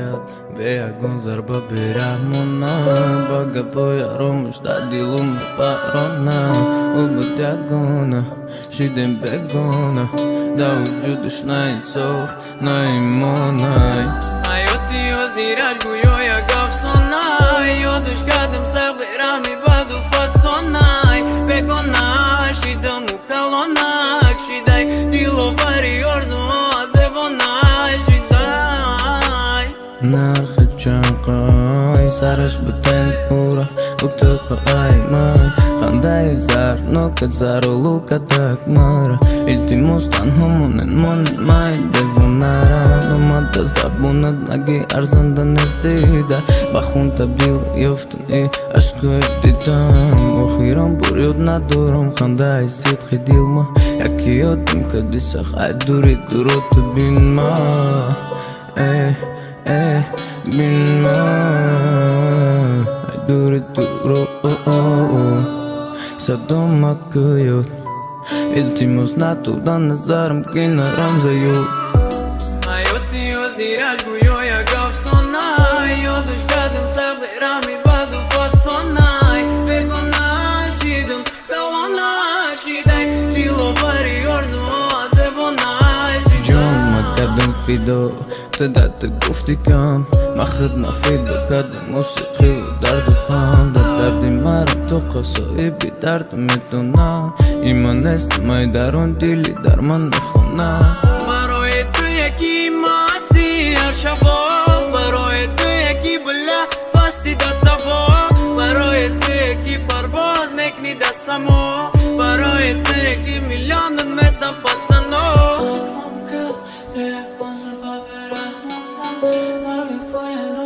rap Veja gonzar babirahmona Baga poja romush ta dilum parona Ulbu diagona Shidem begona Da u gjudush na i sof Na i monaj Ajo ti ozirash gujoja gafsonaj Jodush kadem sa berami badu fasonaj Begonaj Shidem u kalonak Shidaj dilovari orzo devonaj Shidaj Narhe qanqaj Sarash beten ura Uktuqa ajmaj Qanday zar Nukat zaru luka takmara Ilti mustan humunen munen maj Devonara Numada zabunat nagi arzandan estida Baxun tabdil yoftun I ashqı ditam Oxiram buryod naduram Qanday sidqi dilma Yaki yodim kadisaq ay durid durot binma Binma Ay durid durot Sadom akıyor İltimus natudan nazarım kinaram zayu Ayoti ozirash gujoja gafsonaj Jodush kadem sa berami badu fasonaj Begonaj Shidem kalonaj Shidaj dilovari orzo devonaj John ma kadem fido ابتدأت گفتی کم مخد نفید بکدم موسیقی و درد و خان دردی مرم تو قصایی بی درد میتونم ایمان استمای درون دیلی در من نخونم برای تو یکی مستی هر شفا برای تو یکی بلا پستی دتفا برای تو یکی پرواز میکنی دستمو برای تو یکی میلیون متر پسندو Baga poja